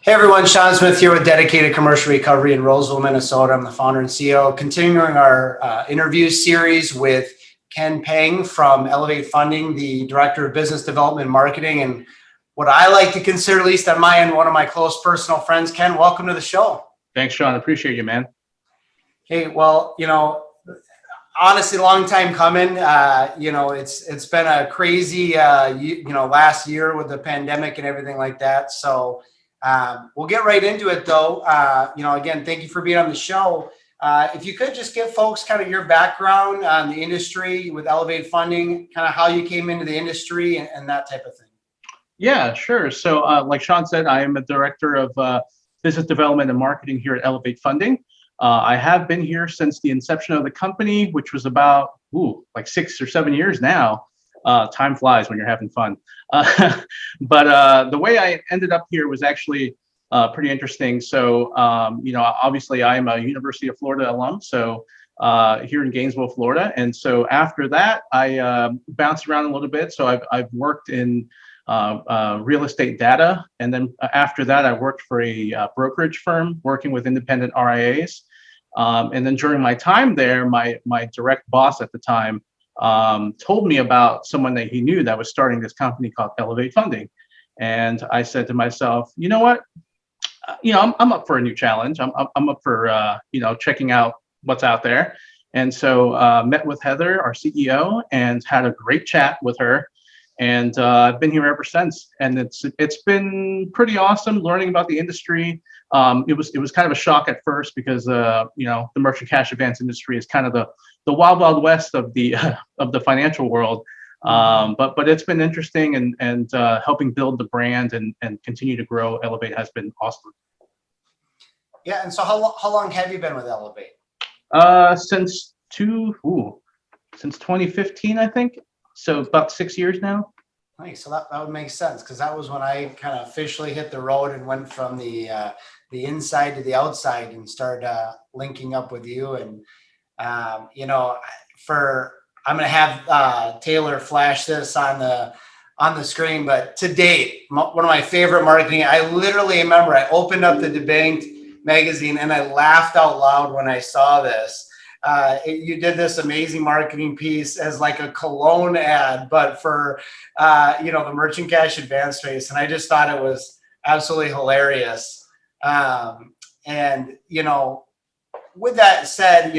Hey everyone, Shawn Smith here with Dedicated Commercial Recovery in Roseville, Minnesota. I'm the founder and CEO. Continuing our interview series with Ken Peng from Elevate Funding, the Director of Business Development and Marketing, and what I like to consider, at least on my end, one of my close personal friends. Ken, welcome to the show. Thanks, Shawn. Appreciate you, man. Hey, well, honestly, long time coming. It's been a crazy, last year with the pandemic and everything like that. So we'll get right into it, though. Again, thank you for being on the show. If you could just give folks kind of your background on the industry with Elevate Funding, kind of how you came into the industry and that type of thing. Yeah, sure. So like Shawn said, I am a director of business development and marketing here at Elevate Funding. I have been here since the inception of the company, which was about like 6 or 7 years now. Time flies when you're having fun. But the way I ended up here was actually pretty interesting. So, obviously I'm a University of Florida alum, so here in Gainesville, Florida. And so after that, I bounced around a little bit. So I've worked in real estate data. And then after that, I worked for a brokerage firm working with independent RIAs. And then during my time there, my direct boss at the time told me about someone that he knew that was starting this company called Elevate Funding. And I said to myself, you know what? I'm up for a new challenge. I'm up for, checking out what's out there. And so met with Heather, our CEO, and had a great chat with her. And I've been here ever since, and it's been pretty awesome learning about the industry. It was kind of a shock at first because the merchant cash advance industry is kind of the wild west of the financial world. But it's been interesting and helping build the brand and continue to grow Elevate has been awesome. Yeah, and so how long have you been with Elevate? Since 2015, I think. So about 6 years now. Nice. So that would make sense because that was when I kind of officially hit the road and went from the inside to the outside and started linking up with you. And I'm going to have Taylor flash this on the screen. But to date, one of my favorite marketing. I literally remember I opened up the Debanked magazine and I laughed out loud when I saw this. You did this amazing marketing piece as like a cologne ad, but for, the merchant cash advance space. And I just thought it was absolutely hilarious. With that said,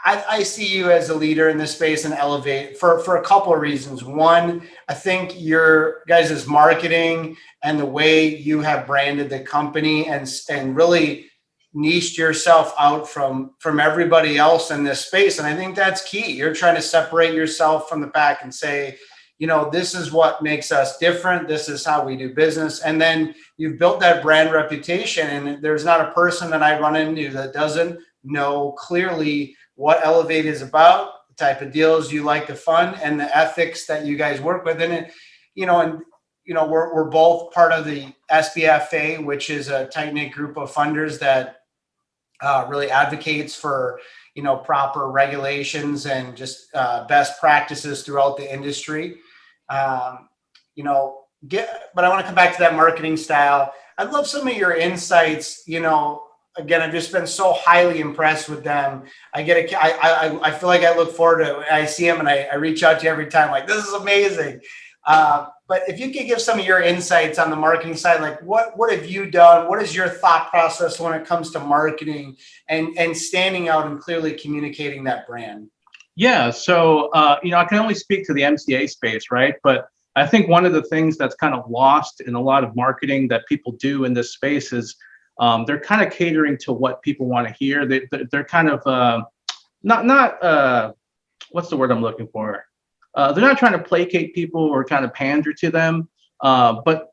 I see you as a leader in this space and Elevate for a couple of reasons. One, I think your guys' marketing and the way you have branded the company and really niched yourself out from everybody else in this space. And I think that's key. You're trying to separate yourself from the pack and say, this is what makes us different. This is how we do business. And then you've built that brand reputation. And there's not a person that I run into that doesn't know clearly what Elevate is about, the type of deals you like to fund, and the ethics that you guys work with. And we're both part of the SBFA, which is a tight-knit group of funders that really advocates for, proper regulations and just best practices throughout the industry. But I want to come back to that marketing style. I'd love some of your insights. Again, I've just been so highly impressed with them. I feel like I look forward to it. I see them and I reach out to you every time, like, this is amazing. But if you could give some of your insights on the marketing side, like what have you done? What is your thought process when it comes to marketing and standing out and clearly communicating that brand? Yeah. So, I can only speak to the MCA space, right? But I think one of the things that's kind of lost in a lot of marketing that people do in this space is they're kind of catering to what people want to hear. They're kind of not what's the word I'm looking for? They're not trying to placate people or kind of pander to them, but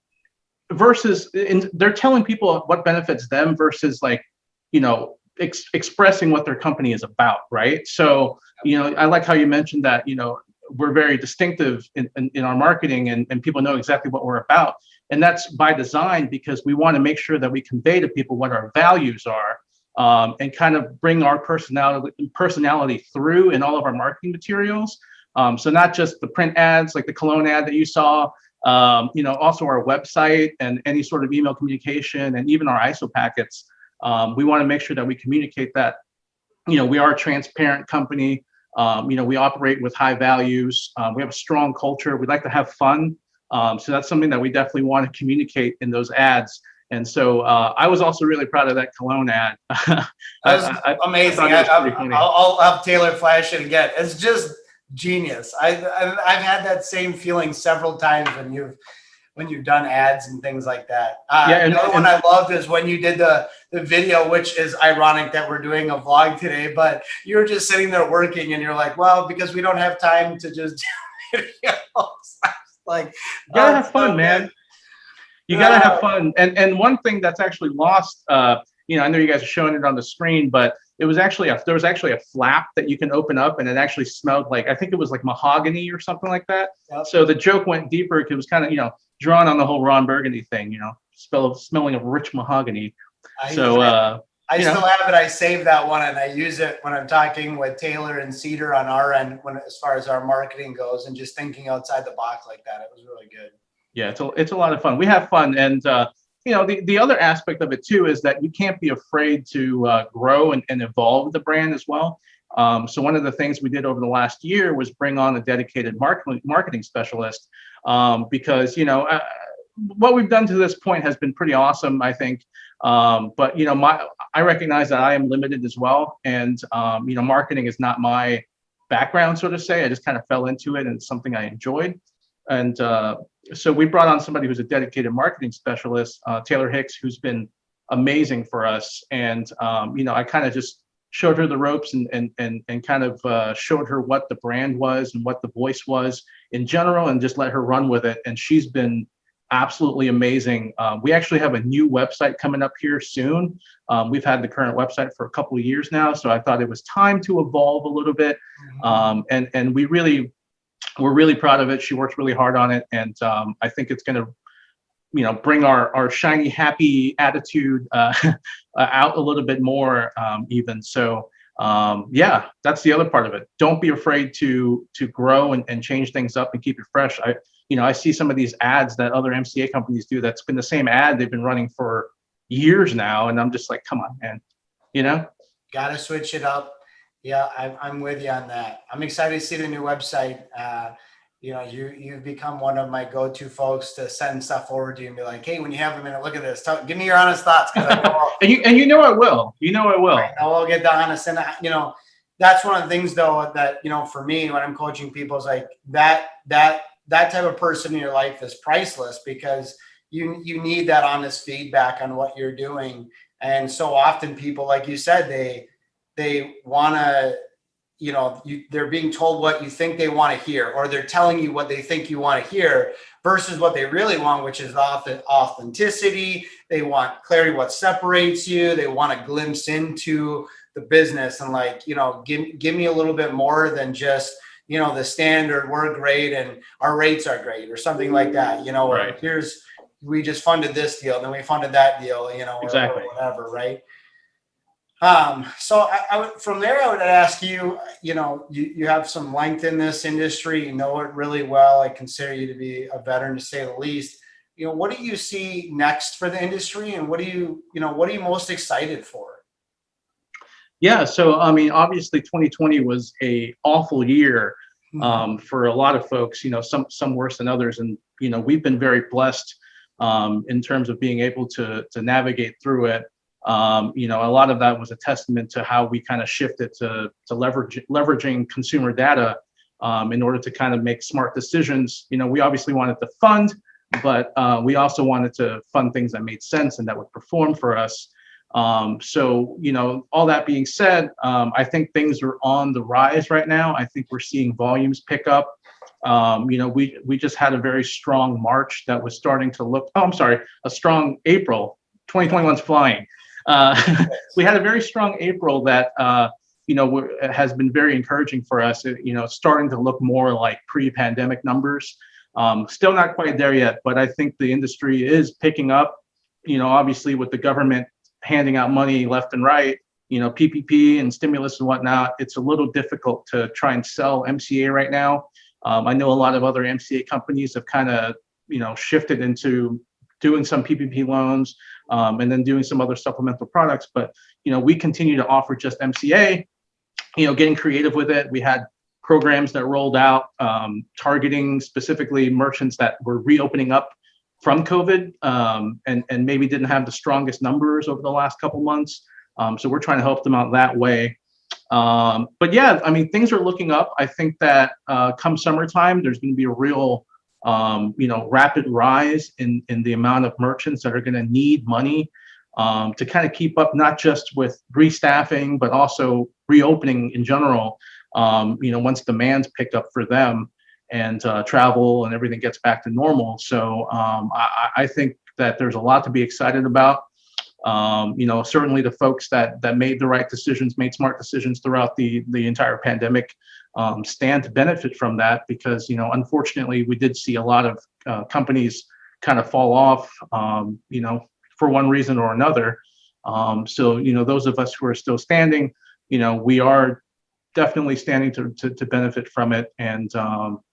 they're telling people what benefits them versus expressing what their company is about, right? So, I like how you mentioned that, we're very distinctive in our marketing and people know exactly what we're about. And that's by design because we want to make sure that we convey to people what our values are and kind of bring our personality through in all of our marketing materials. So not just the print ads, like the cologne ad that you saw, Also our website and any sort of email communication and even our ISO packets. We want to make sure that we communicate that, we are a transparent company. We operate with high values. We have a strong culture. We like to have fun. So that's something that we definitely want to communicate in those ads. And so I was also really proud of that cologne ad. That was amazing. I'll have Taylor flash it again. It's just genius. I've had that same feeling several times when you've done ads and things like that. Another one I loved is when you did the video, which is ironic that we're doing a vlog today, but you were just sitting there working and you're like, well, because we don't have time to just do videos. Like, you gotta have fun, man. You gotta have fun. And one thing that's actually lost, I know you guys are showing it on the screen, but there was actually a flap that you can open up, and it actually smelled like, I think it was like mahogany or something like that. Yep. So the joke went deeper. It was kind of, drawn on the whole Ron Burgundy thing, smelling of rich mahogany. I still have it. I saved that one and I use it when I'm talking with Taylor and Cedar on our end, as far as our marketing goes, and just thinking outside the box like that. It was really good. Yeah, it's a lot of fun. We have fun, and the other aspect of it too is that you can't be afraid to grow and evolve the brand as well. So one of the things we did over the last year was bring on a dedicated marketing specialist, because what we've done to this point has been pretty awesome, I think. But I recognize that I am limited as well, and marketing is not my background, so to say. I just kind of fell into it, and it's something I enjoyed. And so we brought on somebody who's a dedicated marketing specialist, Taylor Hicks, who's been amazing for us. And I kind of just showed her the ropes and kind of showed her what the brand was and what the voice was in general, and just let her run with it. And she's been absolutely amazing. We actually have a new website coming up here soon. We've had the current website for a couple of years now, so I thought it was time to evolve a little bit. And we're really proud of it. She works really hard on it, and I think it's going to, bring our shiny, happy attitude out a little bit more, even. So, that's the other part of it. Don't be afraid to grow and change things up and keep it fresh. I see some of these ads that other MCA companies do. That's been the same ad they've been running for years now, and I'm just like, come on, man. Got to switch it up. Yeah, I'm with you on that. I'm excited to see the new website. You've become one of my go-to folks to send stuff over to you and be like, hey, when you have a minute, look at this. Give me your honest thoughts. I know and I will. I will. I know I'll get the honest. And, that's one of the things, though, that, for me, when I'm coaching people, is like that type of person in your life is priceless, because you need that honest feedback on what you're doing. And so often people, like you said, they want to, they're being told what you think they want to hear, or they're telling you what they think you want to hear, versus what they really want, which is authenticity. They want clarity, what separates you. They want a glimpse into the business, and give me a little bit more than just, the standard, we're great and our rates are great, or something like that. Right. We just funded this deal, then we funded that deal, exactly. or whatever, right? So from there, I would ask you, you have some length in this industry, you know it really well. I consider you to be a veteran, to say the least. What do you see next for the industry, and what are you most excited for? Yeah. So, obviously 2020 was a awful year, for a lot of folks, some worse than others. And, we've been very blessed, in terms of being able to navigate through it. A lot of that was a testament to how we kind of shifted to leveraging consumer data, in order to kind of make smart decisions. We obviously wanted to fund, but we also wanted to fund things that made sense and that would perform for us. So, all that being said, I think things are on the rise right now. I think we're seeing volumes pick up. We just had a very strong March that was starting to look, a strong April. 2021's flying. We had a very strong April that, has been very encouraging for us, starting to look more like pre-pandemic numbers. Still not quite there yet, but I think the industry is picking up, obviously with the government handing out money left and right, PPP and stimulus and whatnot. It's a little difficult to try and sell MCA right now. I know a lot of other MCA companies have kind of, shifted into doing some PPP loans, and then doing some other supplemental products. But, we continue to offer just MCA, getting creative with it. We had programs that rolled out, targeting specifically merchants that were reopening up from COVID, and maybe didn't have the strongest numbers over the last couple months. So we're trying to help them out that way. But yeah, I mean, things are looking up. I think that come summertime, there's going to be a real, rapid rise in the amount of merchants that are going to need money to kind of keep up, not just with restaffing, but also reopening in general. Once demands pick up for them and travel and everything gets back to normal. So I think that there's a lot to be excited about. Certainly the folks that made the right decisions, made smart decisions throughout the entire pandemic, stand to benefit from that, because, unfortunately, we did see a lot of companies kind of fall off, for one reason or another. So, those of us who are still standing, we are definitely standing to benefit from it. And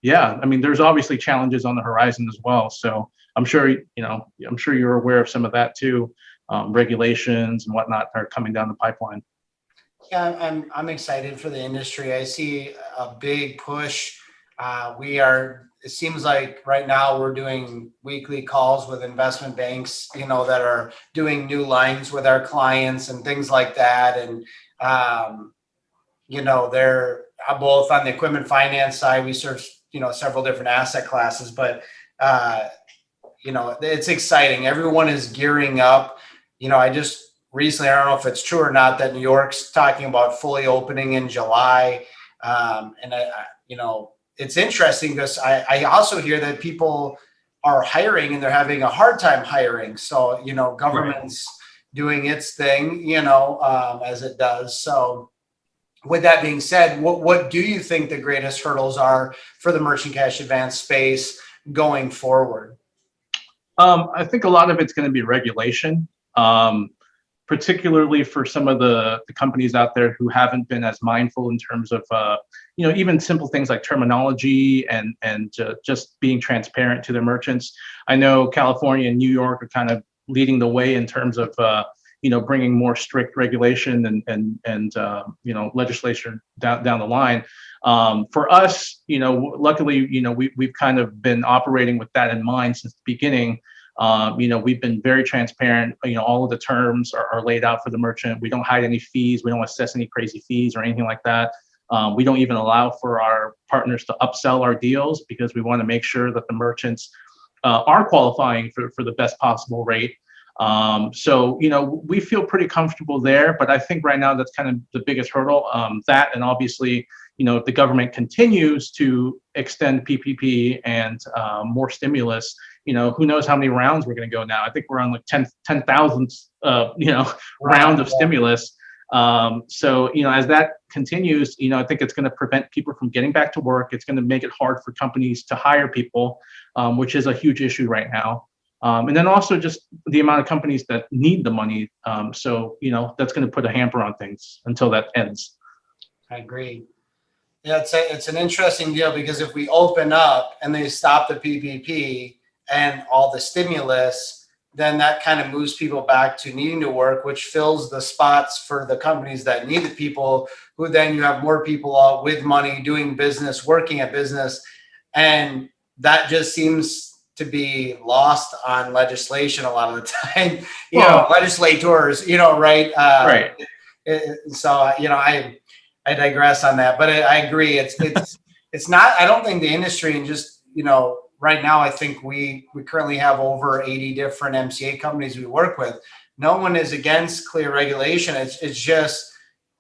yeah, I mean, there's obviously challenges on the horizon as well. So I'm sure you're aware of some of that too. Regulations and whatnot are coming down the pipeline. Yeah, I'm excited for the industry. I see a big push. It seems like right now we're doing weekly calls with investment banks, that are doing new lines with our clients and things like that. And, they're both on the equipment finance side. We serve, several different asset classes, but, it's exciting. Everyone is gearing up. I just recently, I don't know if it's true or not, that New York's talking about fully opening in July. And it's interesting because I also hear that people are hiring and they're having a hard time hiring. So, government's doing its thing, as it does. So with that being said, what do you think the greatest hurdles are for the merchant cash advance space going forward? I think a lot of it's going to be regulation. Particularly for some of the companies out there who haven't been as mindful in terms of, even simple things like terminology and just being transparent to their merchants. I know California and New York are kind of leading the way in terms of, bringing more strict regulation and legislation down the line. For us, luckily, we've kind of been operating with that in mind since the beginning. We've been very transparent. All of the terms are laid out for the merchant. We don't hide any fees. We don't assess any crazy fees or anything like that. We don't even allow for our partners to upsell our deals, because we want to make sure that the merchants are qualifying for the best possible rate. So, we feel pretty comfortable there, but I think right now that's kind of the biggest hurdle. That, and obviously, if the government continues to extend PPP and more stimulus, who knows how many rounds we're going to go now. I think we're on like 10,000th, round of stimulus. So, as that continues, I think it's going to prevent people from getting back to work. It's going to make it hard for companies to hire people, which is a huge issue right now. And then also just the amount of companies that need the money. So, that's going to put a hamper on things until that ends. I agree. Yeah, it's an interesting deal, because if we open up and they stop the PPP and all the stimulus, then that kind of moves people back to needing to work, which fills the spots for the companies that need the people, who then you have more people out with money doing business, working at business. And that just seems to be lost on legislation a lot of the time, legislators, right? Right. So, I digress on that, but I agree. It's not, I don't think the industry, and just, right now, I think we currently have over 80 different MCA companies we work with. No one is against clear regulation. It's just,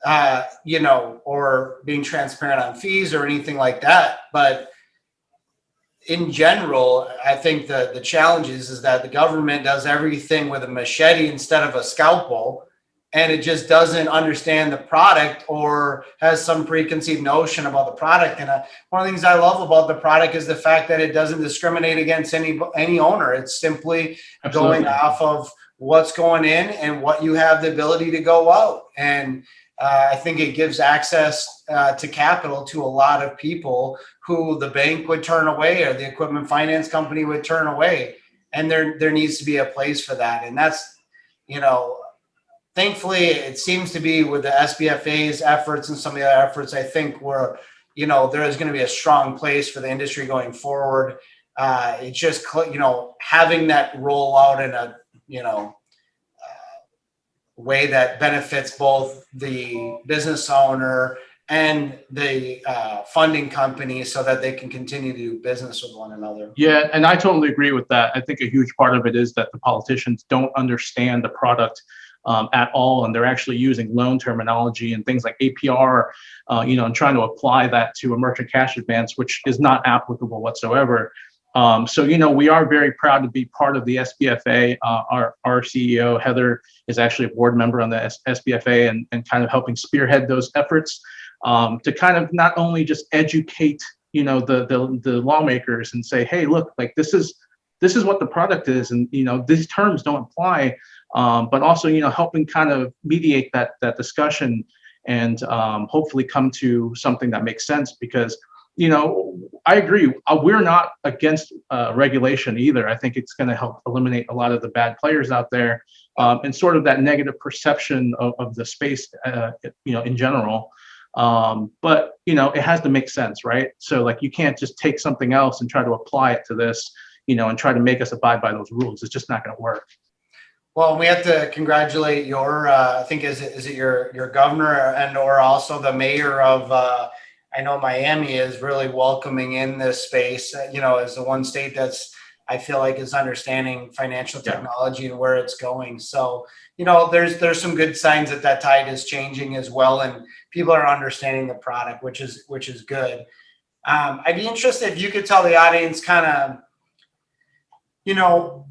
or being transparent on fees or anything like that. But in general, I think the challenge is that the government does everything with a machete instead of a scalpel, and it just doesn't understand the product or has some preconceived notion about the product. And one of the things I love about the product is the fact that it doesn't discriminate against any owner. It's simply going off of what's going in and what you have the ability to go out. And I think it gives access to capital to a lot of people who the bank would turn away or the equipment finance company would turn away. And there needs to be a place for that. And that's, you know, thankfully, it seems to be with the SBFA's efforts and some of the other efforts, I think you know, there is going to be a strong place for the industry going forward. It's just, you know, having that roll out in a, you know, way that benefits both the business owner and the funding company so that they can continue to do business with one another. Yeah, and I totally agree with that. I think a huge part of it is that the politicians don't understand the product at all, and they're actually using loan terminology and things like APR, you know, and trying to apply that to a merchant cash advance, which is not applicable whatsoever. So, you know, we are very proud to be part of the SBFA. Our CEO, Heather, is actually a board member on the SBFA and kind of helping spearhead those efforts to kind of not only just educate, you know, the lawmakers and say, hey, look, like this is what the product is, and you know these terms don't apply, but also, you know, helping kind of mediate that discussion and hopefully come to something that makes sense. Because, you know, I agree, we're not against regulation either. I think it's going to help eliminate a lot of the bad players out there and sort of that negative perception of the space, you know, in general. But, you know, it has to make sense, right? So like you can't just take something else and try to apply it to this, you know, and try to make us abide by those rules. It's just not going to work. Well, we have to congratulate your, I think, is it your governor and or also the mayor of, I know Miami is really welcoming in this space, you know, as the one state that's, I feel like is understanding financial technology and where it's going. So, you know, there's some good signs that tide is changing as well, and people are understanding the product, which is good. I'd be interested if you could tell the audience kind of, you know,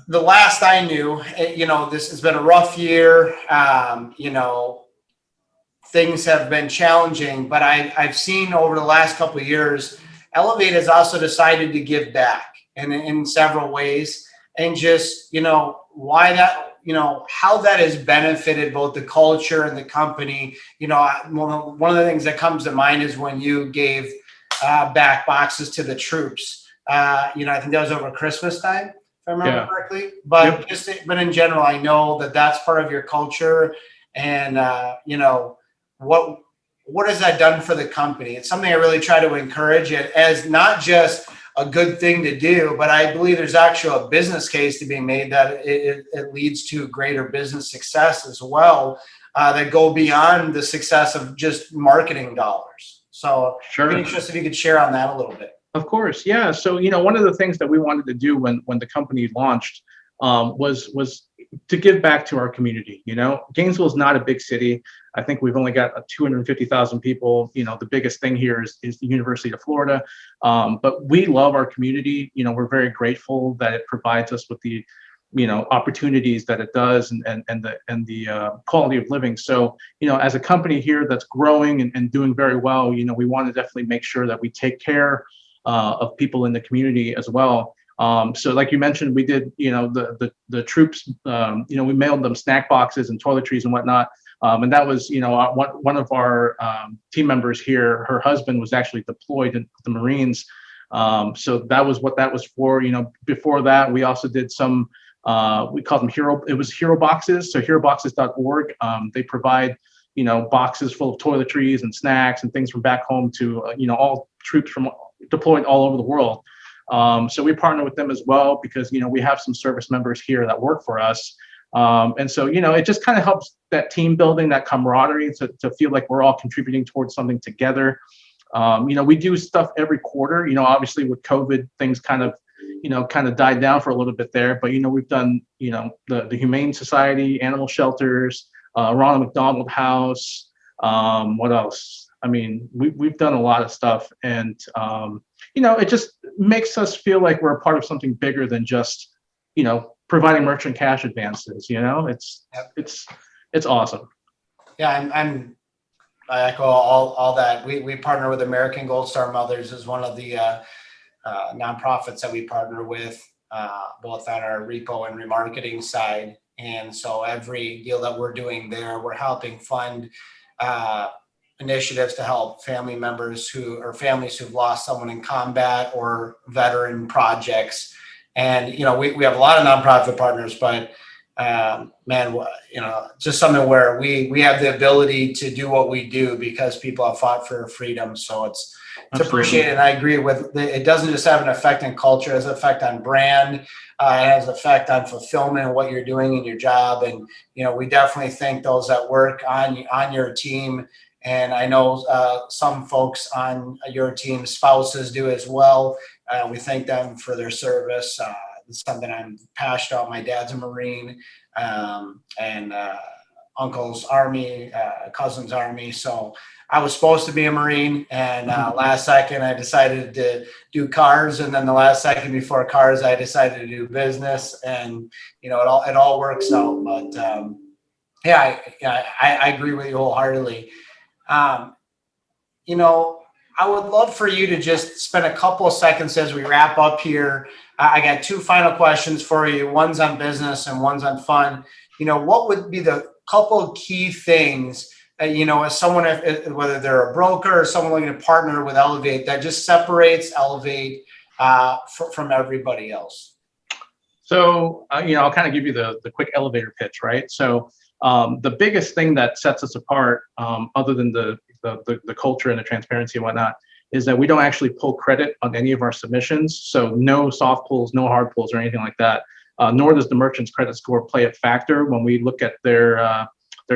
the last I knew, you know, this has been a rough year. You know, things have been challenging, but I've seen over the last couple of years, Elevate has also decided to give back in several ways, and just, you know, why that, you know, how that has benefited both the culture and the company. You know, one of the things that comes to mind is when you gave back boxes to the troops. You know, I think that was over Christmas time, if I remember correctly. But but in general, I know that that's part of your culture, and you know, what has that done for the company? It's something I really try to encourage it as not just a good thing to do, but I believe there's actually a business case to be made that it leads to greater business success as well, that go beyond the success of just marketing dollars. So I'd be interested if you could share on that a little bit. Of course, yeah. So, you know, one of the things that we wanted to do when the company launched was to give back to our community. You know, Gainesville is not a big city. I think we've only got 250,000 people. You know, the biggest thing here is the University of Florida. But we love our community. You know, we're very grateful that it provides us with the, you know, opportunities that it does, and the quality of living. So, you know, as a company here that's growing and doing very well, you know, we want to definitely make sure that we take care of people in the community as well. So like you mentioned, we did, you know, the troops, you know, we mailed them snack boxes and toiletries and whatnot. And that was, you know, one of our team members here, her husband was actually deployed in the Marines. So that was what that was for. You know, before that, we also did some, we called them it was hero boxes. So heroboxes.org. They provide, you know, boxes full of toiletries and snacks and things from back home to, you know, all troops from deployed all over the world. So we partner with them as well because, you know, we have some service members here that work for us. And so, you know, it just kind of helps that team building, that camaraderie to feel like we're all contributing towards something together. You know, we do stuff every quarter. You know, obviously with COVID, things kind of died down for a little bit there. But, you know, we've done, you know, the Humane Society, animal shelters, Ronald McDonald House. What else? I mean, we've done a lot of stuff, and you know, it just makes us feel like we're a part of something bigger than just, you know, providing merchant cash advances. You know, it's awesome. Yeah, I echo all that. We partner with American Gold Star Mothers as one of the nonprofits that we partner with, both on our repo and remarketing side. And so every deal that we're doing there, we're helping fund initiatives to help family members or families who've lost someone in combat or veteran projects. And, we have a lot of nonprofit partners, but man, just something where we have the ability to do what we do because people have fought for freedom. So it's appreciated. And I agree with it. Doesn't just have an effect on culture, it has an effect on brand. It has an effect on fulfillment and what you're doing in your job. And, we definitely thank those that work on your team. And I know some folks on your team, spouses, do as well. We thank them for their service. It's something I'm passionate about. My dad's a Marine, and uncle's Army, cousin's Army. So I was supposed to be a Marine, and last second I decided to do cars, and then the last second before cars I decided to do business, and it all works out. But I agree with you wholeheartedly. I would love for you to just spend a couple of seconds as we wrap up here. I got two final questions for you. One's on business and one's on fun. What would be the couple of key things that, as someone, whether they're a broker or someone looking to partner with Elevate, that just separates Elevate from everybody else? So, I'll kind of give you the quick elevator pitch, right? So the biggest thing that sets us apart, other than the culture and the transparency and whatnot, is that we don't actually pull credit on any of our submissions. So no soft pulls, no hard pulls or anything like that. Nor does the merchant's credit score play a factor when we look at their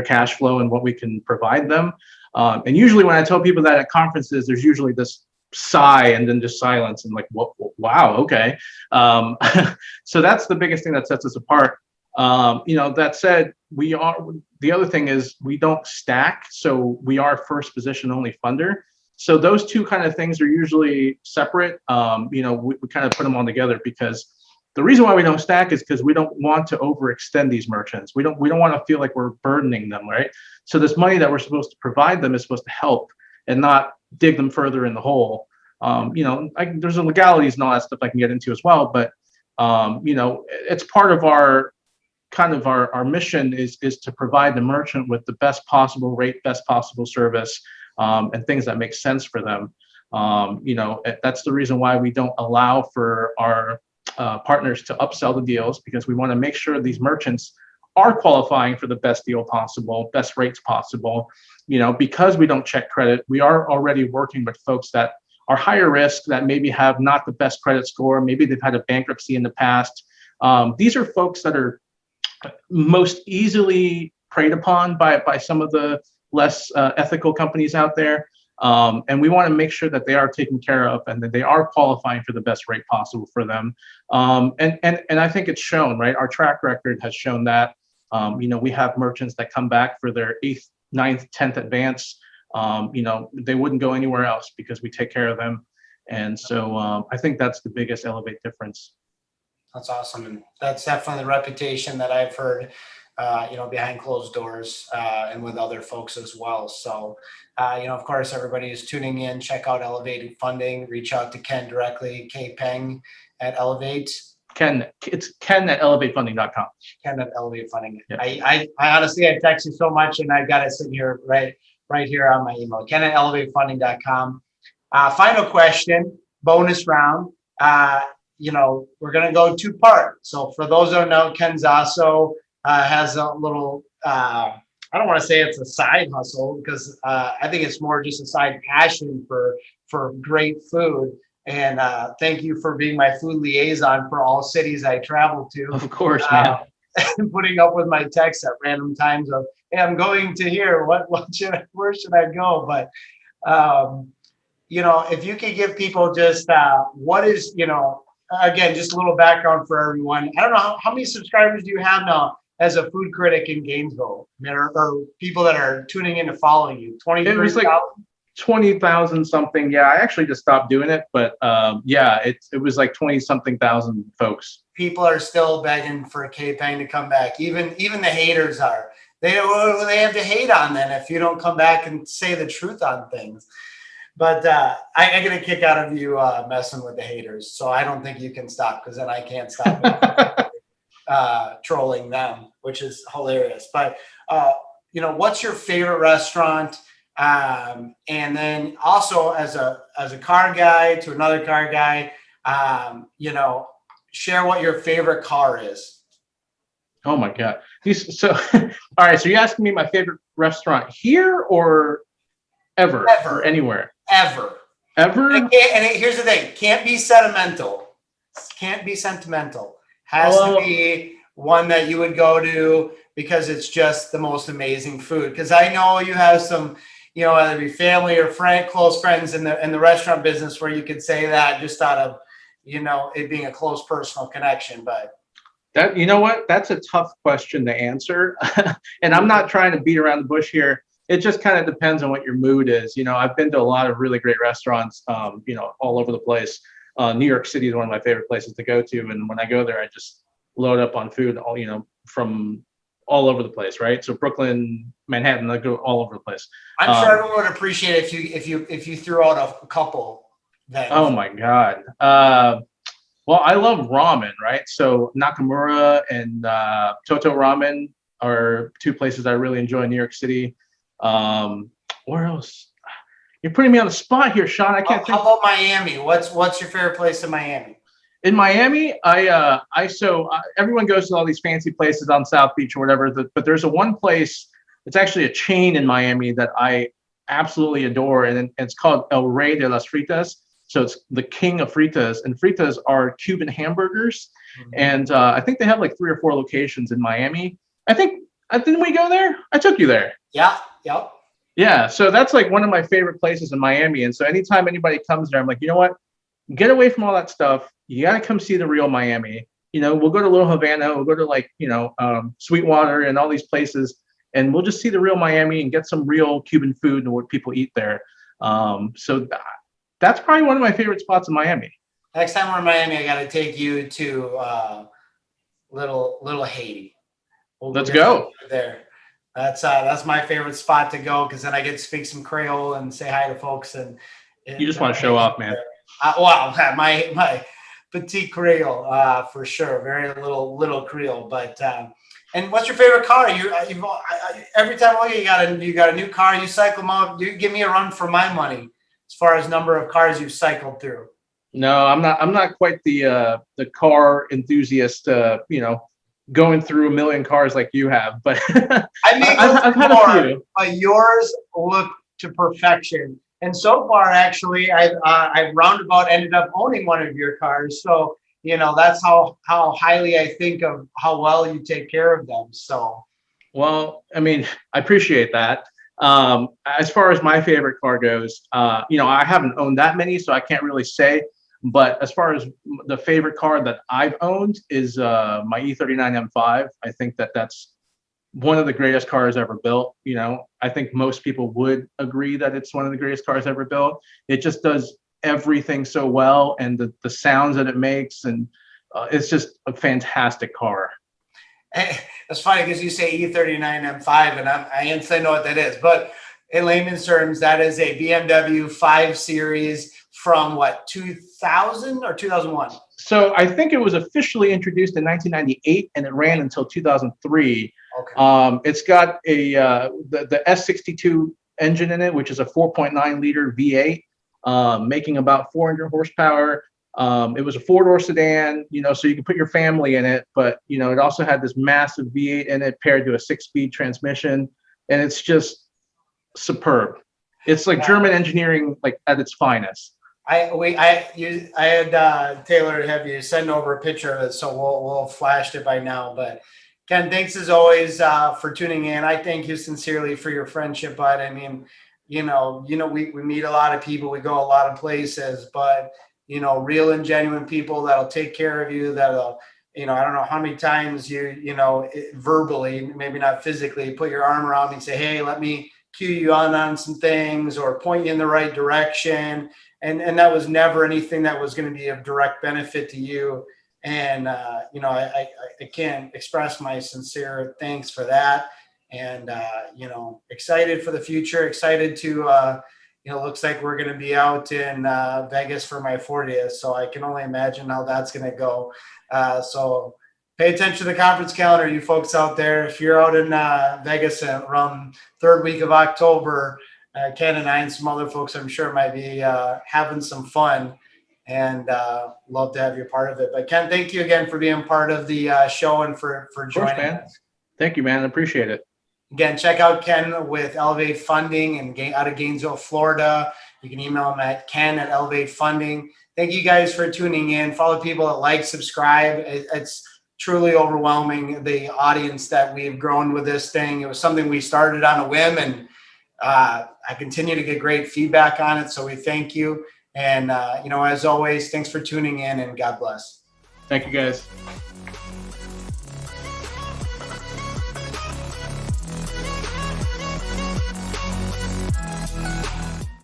cash flow and what we can provide them. And usually when I tell people that at conferences, there's usually this sigh and then just silence and like, wow, okay. So that's the biggest thing that sets us apart. That said, the other thing is we don't stack. So we are first position only funder. So those two kind of things are usually separate. We kind of put them all together because the reason why we don't stack is because we don't want to overextend these merchants. We don't want to feel like we're burdening them, right? So this money that we're supposed to provide them is supposed to help and not dig them further in the hole. There's the legalities and all that stuff I can get into as well, but it's part of our mission is to provide the merchant with the best possible rate, best possible service, and things that make sense for them. That's the reason why we don't allow for our partners to upsell the deals, because we want to make sure these merchants are qualifying for the best deal possible, best rates possible. Because we don't check credit, we are already working with folks that are higher risk, that maybe have not the best credit score, maybe they've had a bankruptcy in the past. These are folks that are most easily preyed upon by some of the less ethical companies out there. And we want to make sure that they are taken care of and that they are qualifying for the best rate possible for them. And I think it's shown, right? Our track record has shown that. We have merchants that come back for their 8th, 9th, 10th advance. They wouldn't go anywhere else because we take care of them. And so I think that's the biggest Elevate difference. That's awesome. And that's definitely the reputation that I've heard, behind closed doors and with other folks as well. So, of course, everybody is tuning in. Check out Elevate Funding. Reach out to Ken directly, Ken Peng at Elevate. It's Ken at elevatefunding.com. Ken at Elevate Funding. Yeah. I honestly, I text you so much, and I've got it sitting here right here on my email. Ken at elevatefunding.com. Final question, bonus round. We're going to go two-part. So for those who don't know, Ken Zasso has a little, I don't want to say it's a side hustle because I think it's more just a side passion for great food. And thank you for being my food liaison for all cities I travel to. Of course, man. Putting up with my texts at random times of, hey, I'm going to here. Where should I go? But, if you could give people just what is, again, just a little background for everyone. I don't know how many subscribers do you have now as a food critic in Gainesville? Or people that are tuning in to following you? 20,000? It was like 20,000 something. Yeah, I actually just stopped doing it, but it was like 20 something thousand folks. People are still begging for Ken Peng to come back. Even the haters are. They have to hate on then if you don't come back and say the truth on things. But I get a kick out of you messing with the haters. So I don't think you can stop, because then I can't stop trolling them, which is hilarious. But, what's your favorite restaurant? And then also as a car guy to another car guy, share what your favorite car is. Oh my God. So, all right. So you're asking me my favorite restaurant here or ever or Ever, anywhere? ever. Ever? Here's the thing: can't be sentimental. Can't be sentimental. Has to Well, be one that you would go to because it's just the most amazing food. Because I know you have some, whether it be family or close friends in the restaurant business where you could say that just out of, it being a close personal connection. But that, you know what? That's a tough question to answer. And I'm not trying to beat around the bush here. It just kind of depends on what your mood is. I've been to a lot of really great restaurants, all over the place. New York City is one of my favorite places to go to. And when I go there, I just load up on food, from all over the place, right? So Brooklyn, Manhattan, I go all over the place. I'm sure everyone would appreciate it if you threw out a couple. Then. Oh my God. Well, I love ramen, right? So Nakamura and Toto Ramen are two places I really enjoy in New York City. Where else? You're putting me on the spot here, Shawn. I can't think. How about Miami? What's your favorite place in Miami? In Miami, everyone goes to all these fancy places on South Beach or whatever, but there's one place. It's actually a chain in Miami that I absolutely adore, and it's called El Rey de las Fritas. So it's the king of fritas, and fritas are Cuban hamburgers. Mm-hmm. And I think they have like 3 or 4 locations in Miami. Didn't we go there? I took you there. Yeah. Yep. Yeah. So that's like one of my favorite places in Miami. And so anytime anybody comes there, I'm like, you know what? Get away from all that stuff. You got to come see the real Miami. We'll go to Little Havana. We'll go to Sweetwater and all these places, and we'll just see the real Miami and get some real Cuban food and what people eat there. So that's probably one of my favorite spots in Miami. Next time we're in Miami, I got to take you to Little Haiti. Let's go there. That's my favorite spot to go because then I get to speak some Creole and say hi to folks. And you just want to show off, man. My petite Creole for sure, very little Creole. But and what's your favorite car? Every time I look, you got a new car. You cycle them out. You give me a run for my money as far as number of cars you've cycled through. No, I'm not quite the car enthusiast. Going through a million cars like you have, but I've had a few. But yours look to perfection. And so far, actually, I've roundabout ended up owning one of your cars. So, that's how highly I think of how well you take care of them. So, well, I mean, I appreciate that. As far as my favorite car goes, I haven't owned that many, so I can't really say. But as far as the favorite car that I've owned is my E39 M5. I think that's one of the greatest cars ever built. I think most people would agree that it's one of the greatest cars ever built. It just does everything so well, and the sounds that it makes, and it's just a fantastic car. It's funny because you say E39 M5, and I instantly know what that is. But in layman's terms, that is a BMW 5 Series from what, 2000 or 2001? So I think it was officially introduced in 1998, and it ran until 2003. Okay. It's got the S62 engine in it, which is a 4.9 liter V8, making about 400 horsepower. It was a 4-door sedan, so you can put your family in it, but it also had this massive V8 in it paired to a 6-speed transmission, and it's just superb. It's like German engineering, like at its finest. I had Taylor have you send over a picture of it, so we'll have flashed it by now. But Ken, thanks as always for tuning in. I thank you sincerely for your friendship, bud. I mean, we meet a lot of people, we go a lot of places, but real and genuine people that'll take care of you, that'll, I don't know how many times verbally, maybe not physically, put your arm around me and say, hey, let me cue you on some things or point you in the right direction. And that was never anything that was going to be of direct benefit to you. And, I can't express my sincere thanks for that. And, excited for the future, excited to, looks like we're going to be out in Vegas for my 40th. So I can only imagine how that's going to go. So Pay attention to the conference calendar, you folks out there. If you're out in Vegas around third week of October, Ken and I and some other folks, I'm sure, might be having some fun, and love to have you a part of it. But Ken, thank you again for being part of the show and for joining us. Thank you, man. I appreciate it. Again, check out Ken with Elevate Funding and out of Gainesville, Florida. You can email him at ken@Elevate Funding. Thank you guys for tuning in. Follow people that like, subscribe. It's truly overwhelming, the audience that we've grown with this thing. It was something we started on a whim, and I continue to get great feedback on it. So we thank you. And, as always, thanks for tuning in, and God bless. Thank you, guys.